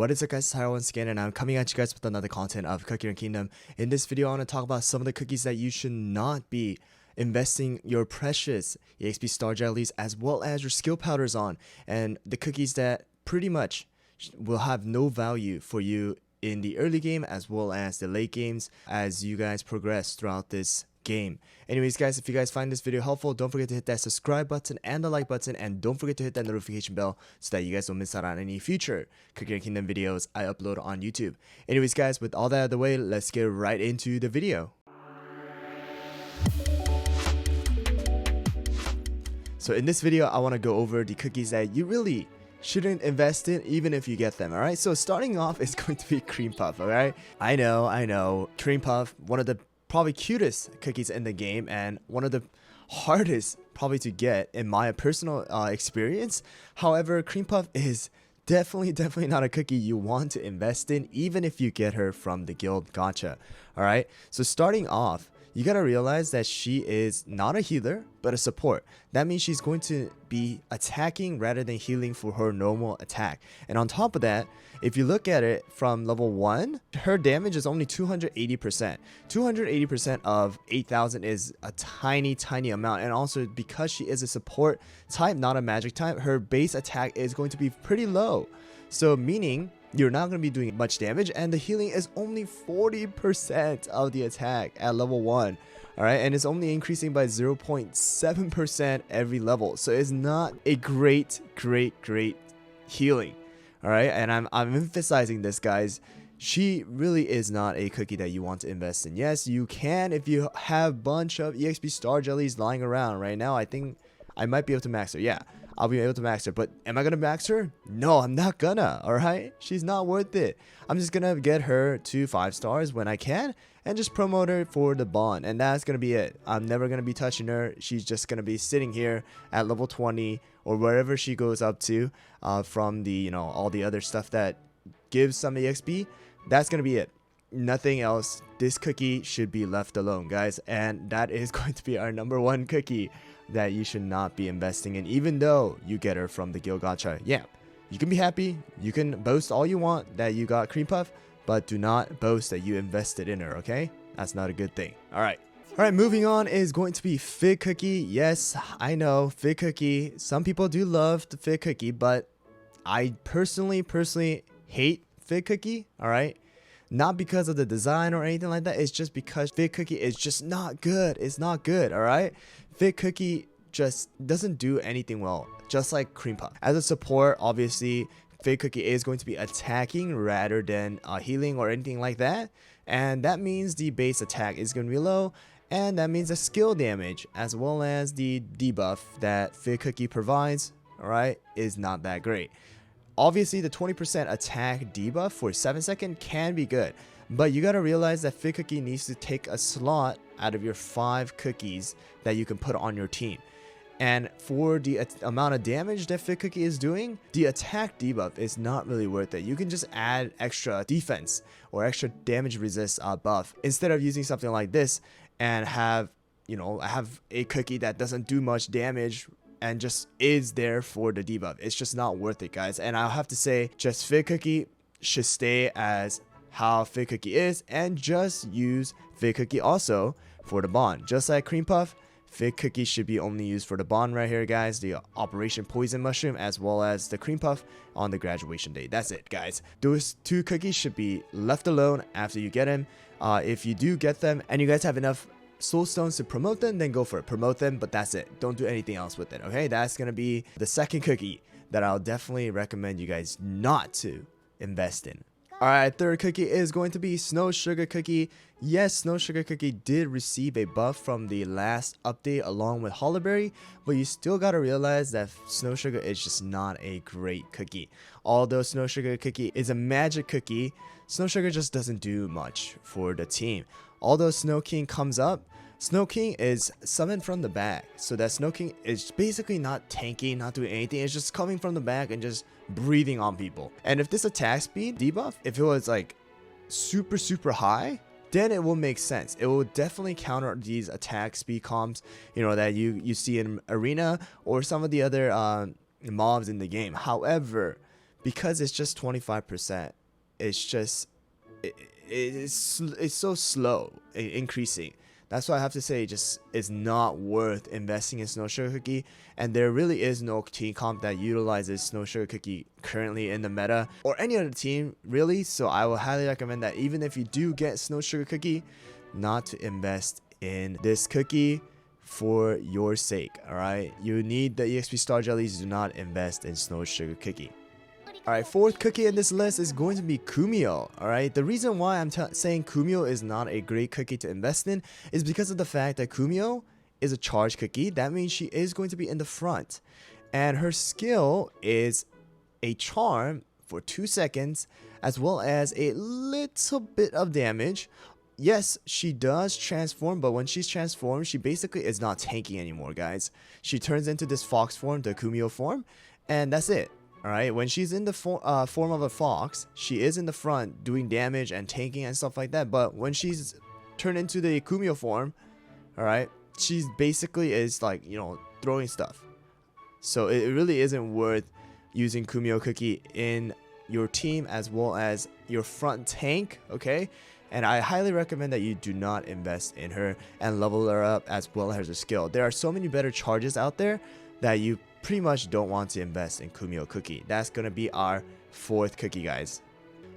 What is up guys, it's Tyler once again, and I'm coming at you guys with another content of Cookie Kingdom. In this video, I want to talk about some of the cookies that you should not be investing your precious EXP star jellies as well as your skill powders on, and the cookies that pretty much will have no value for you in the early game as well as the late games as you guys progress throughout this game. Anyways guys, if you guys find this video helpful, don't forget to hit that subscribe button and the like button, and don't forget to hit that notification bell so that you guys don't miss out on any future Cookie Kingdom videos I upload on YouTube. Anyways guys, with all that out of the way, let's get right into the video. So in this video, I want to go over the cookies that you really shouldn't invest in even if you get them. Alright, so starting off is going to be cream puff. Alright, I know cream puff, one of the probably cutest cookies in the game and one of the hardest probably to get in my personal experience. However, cream puff is definitely not a cookie you want to invest in even if you get her from the guild gacha. Alright, so starting off, you gotta realize that she is not a healer but a support. That means she's going to be attacking rather than healing for her normal attack. And on top of that, if you look at it from level 1, her damage is only 280%. 280% of 8,000 is a tiny amount, and also because she is a support type, not a magic type, her base attack is going to be pretty low. So meaning you're not going to be doing much damage, and the healing is only 40% of the attack at level 1. Alright, and it's only increasing by 0.7% every level. So it's not a great healing. Alright, and I'm emphasizing this, guys. She really is not a cookie that you want to invest in. Yes, you can if you have a bunch of EXP star jellies lying around. Right now, I think I might be able to max her. Yeah, I'll be able to max her, but am I gonna max her? No, I'm not gonna. Alright, she's not worth it. I'm just gonna get her to 5 stars when I can and just promote her for the bond, and that's gonna be it. I'm never gonna be touching her. She's just gonna be sitting here at level 20 or wherever she goes up to from the all the other stuff that gives some EXP. That's gonna be it. Nothing else. This cookie should be left alone, guys, and that is going to be our #1 cookie that you should not be investing in, even though you get her from the guild gacha. Yeah, you can be happy, you can boast all you want that you got cream puff, but do not boast that you invested in her, okay? That's not a good thing. Alright, moving on is going to be fig cookie. Yes, I know, fig cookie, some people do love the fig cookie, but I personally hate fig cookie. Alright, not because of the design or anything like that, it's just because fig cookie is just not good. It's not good. Alright, fig cookie just doesn't do anything well, just like cream puff. As a support, obviously fig cookie is going to be attacking rather than healing or anything like that, and that means the base attack is going to be low, and that means the skill damage as well as the debuff that fig cookie provides, alright, is not that great. Obviously the 20% attack debuff for 7 seconds can be good, but you gotta realize that fig cookie needs to take a slot out of your 5 cookies that you can put on your team. And for the amount of damage that fig cookie is doing, the attack debuff is not really worth it. You can just add extra defense or extra damage resist buff instead of using something like this and have a cookie that doesn't do much damage and just is there for the debuff. It's just not worth it, guys. And I'll have to say, just fig cookie should stay as how fig cookie is, and just use fig cookie also for the bond. Just like cream puff, fig cookie should be only used for the bond right here, guys. The Operation Poison Mushroom as well as the cream puff on the graduation day. That's it, guys. Those 2 cookies should be left alone after you get them. If you do get them and you guys have enough soul stones to promote them, then go for it. Promote them, but that's it. Don't do anything else with it, okay? That's gonna be the second cookie that I'll definitely recommend you guys not to invest in. Alright, third cookie is going to be Snow Sugar Cookie. Yes, Snow Sugar Cookie did receive a buff from the last update along with Hollyberry, but you still gotta realize that Snow Sugar is just not a great cookie. Although Snow Sugar Cookie is a magic cookie, Snow Sugar just doesn't do much for the team. Although Snow King comes up, Snow King is summoned from the back, so that Snow King is basically not tanking, not doing anything. It's just coming from the back and just breathing on people. And if this attack speed debuff, if it was like super high, then it will make sense. It will definitely counter these attack speed comps, that you see in Arena or some of the other mobs in the game. However, because it's just 25%. It's just it's so slow increasing. That's why I have to say, just it's not worth investing in Snow Sugar Cookie, and there really is no team comp that utilizes Snow Sugar Cookie currently in the meta, or any other team really. So I will highly recommend that even if you do get Snow Sugar Cookie, not to invest in this cookie for your sake. All right, you need the EXP star jellies. Do not invest in Snow Sugar Cookie. Alright, fourth cookie in this list is going to be Kumio. Alright, the reason why I'm saying Kumio is not a great cookie to invest in is because of the fact that Kumio is a charge cookie. That means she is going to be in the front, and her skill is a charm for 2 seconds, as well as a little bit of damage. Yes, she does transform, but when she's transformed, she basically is not tanking anymore, guys. She turns into this fox form, the Kumio form, and that's it. Alright, when she's in the form of a fox, she is in the front doing damage and tanking and stuff like that. But when she's turned into the Kumio form, alright, she's basically is like, you know, throwing stuff. So it really isn't worth using Kumio Cookie in your team as well as your front tank, okay? And I highly recommend that you do not invest in her and level her up as well as her skill. There are so many better charges out there that you pretty much don't want to invest in Kumio Cookie. That's gonna be our fourth cookie, guys.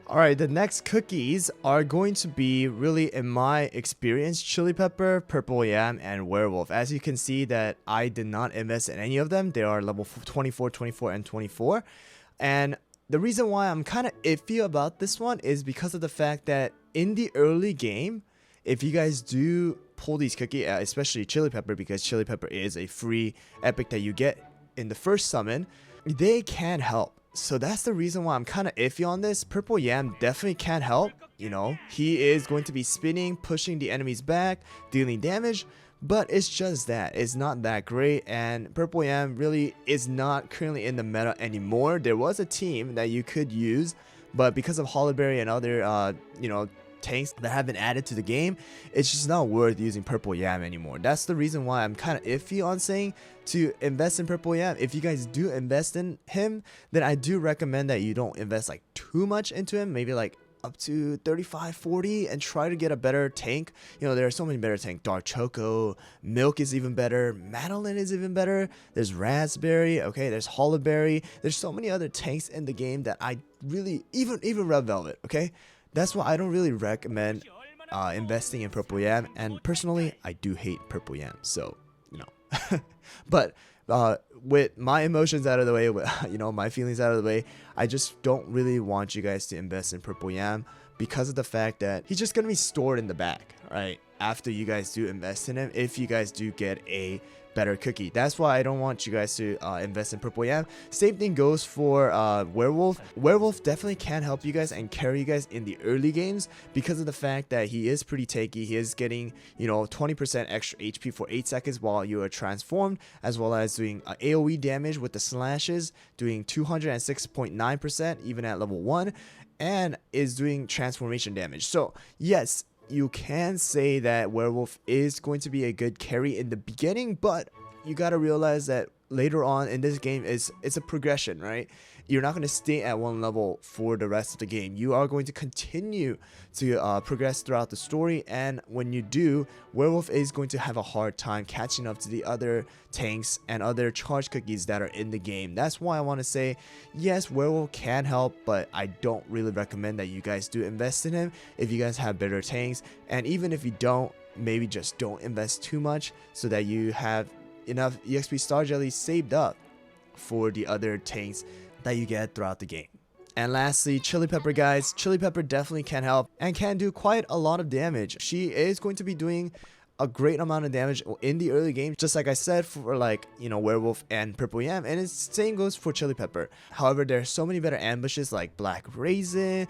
Alright, the next cookies are going to be, really in my experience, Chili Pepper, Purple Yam, and Werewolf. As you can see that I did not invest in any of them. They are level 24, 24, and 24. And the reason why I'm kind of iffy about this one is because of the fact that in the early game, if you guys do pull these cookies, especially Chili Pepper, because Chili Pepper is a free epic that you get in the first summon, they can help. So that's the reason why I'm kind of iffy on this. Purple Yam definitely can help. You know, he is going to be spinning, pushing the enemies back, dealing damage, but it's just that it's not that great. And Purple Yam really is not currently in the meta anymore. There was a team that you could use, but because of Hollyberry and other you know, tanks that have been added to the game, it's just not worth using Purple Yam anymore. That's the reason why I'm kind of iffy on saying to invest in Purple Yam. If you guys do invest in him, then I do recommend that you don't invest like too much into him, maybe like up to 35, 40, and try to get a better tank. You know, there are so many better tanks. Dark Choco, Milk is even better, Madeline is even better, there's Raspberry, okay, there's Hollyberry, there's so many other tanks in the game that I really, even Red Velvet, okay? That's why I don't really recommend investing in Purple Yam, and personally, I do hate Purple Yam, so, you know. But with my emotions out of the way, you know, my feelings out of the way, I just don't really want you guys to invest in Purple Yam because of the fact that he's just going to be stored in the back, right? After you guys do invest in him, if you guys do get a better cookie. That's why I don't want you guys to invest in Purple Yam. Same thing goes for Werewolf. Werewolf definitely can help you guys and carry you guys in the early games because of the fact that he is pretty tanky. He is getting, you know, 20% extra HP for 8 seconds while you are transformed, as well as doing AoE damage with the slashes, doing 206.9% even at level 1, and is doing transformation damage. So yes, you can say that Werewolf is going to be a good carry in the beginning, but you gotta realize that later on in this game it's a progression, right? You're not going to stay at one level for the rest of the game. You are going to continue to progress throughout the story, and when you do, Werewolf is going to have a hard time catching up to the other tanks and other charge cookies that are in the game. That's why I want to say, yes, Werewolf can help, but I don't really recommend that you guys do invest in him if you guys have better tanks. And even if you don't, maybe just don't invest too much so that you have enough EXP star jellies saved up for the other tanks that you get throughout the game. And lastly, Chili Pepper, guys. Chili Pepper definitely can help and can do quite a lot of damage. She is going to be doing a great amount of damage in the early game, just like I said for, like, you know, Werewolf and Purple Yam, and it's same goes for Chili Pepper. However, there's so many better ambushes like Black Raisin,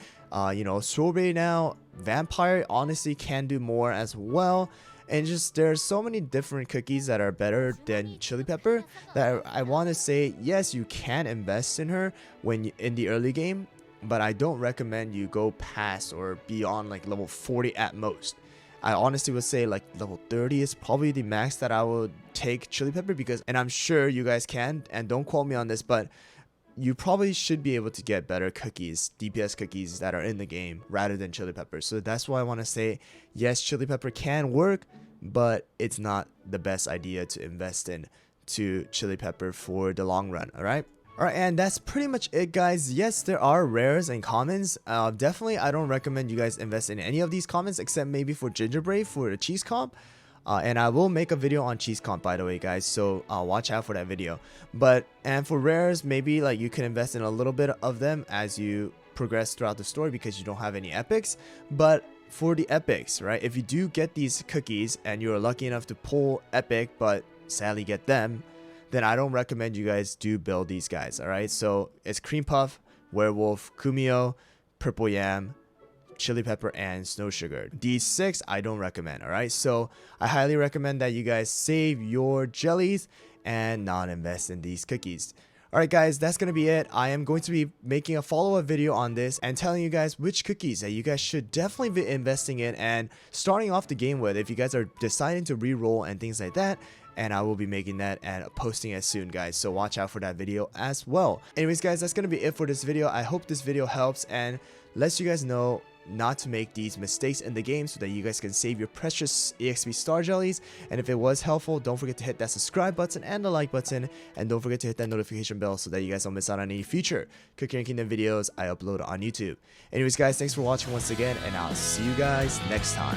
you know, Strawberry now, Vampire honestly can do more as well. And just there's so many different cookies that are better than Chili Pepper that I want to say, yes, you can invest in her when in the early game, but I don't recommend you go past or beyond like level 40 at most. I honestly would say like level 30 is probably the max that I would take Chili Pepper, because, and I'm sure you guys can, and don't quote me on this, but you probably should be able to get better cookies, DPS cookies that are in the game rather than chili pepper. So that's why I want to say, yes, chili pepper can work, but it's not the best idea to invest in to chili pepper for the long run. Alright, and that's pretty much it, guys. Yes, there are rares and commons. Definitely I don't recommend you guys invest in any of these commons except maybe for gingerbread for the cheese comp. And I will make a video on cheese comp, by the way, guys, so watch out for that video. And for rares, maybe like you can invest in a little bit of them as you progress throughout the story because you don't have any epics. But for the epics, right, if you do get these cookies and you're lucky enough to pull epic but sadly get them, then I don't recommend you guys do build these guys. All right, so it's cream puff, werewolf, Kumio, purple yam, chili pepper, and snow sugar. These 6 I don't recommend. All right, so I highly recommend that you guys save your jellies and not invest in these cookies. All right, guys, that's gonna be it. I am going to be making a follow-up video on this and telling you guys which cookies that you guys should definitely be investing in and starting off the game with if you guys are deciding to re-roll and things like that. And I will be making that and posting it soon, guys, so watch out for that video as well. Anyways, guys, that's gonna be it for this video. I hope this video helps and lets you guys know not to make these mistakes in the game so that you guys can save your precious EXP star jellies. And if it was helpful, don't forget to hit that subscribe button and the like button, and don't forget to hit that notification bell so that you guys don't miss out on any future Cookie and Kingdom videos I upload on YouTube. Anyways, guys, thanks for watching once again, and I'll see you guys next time.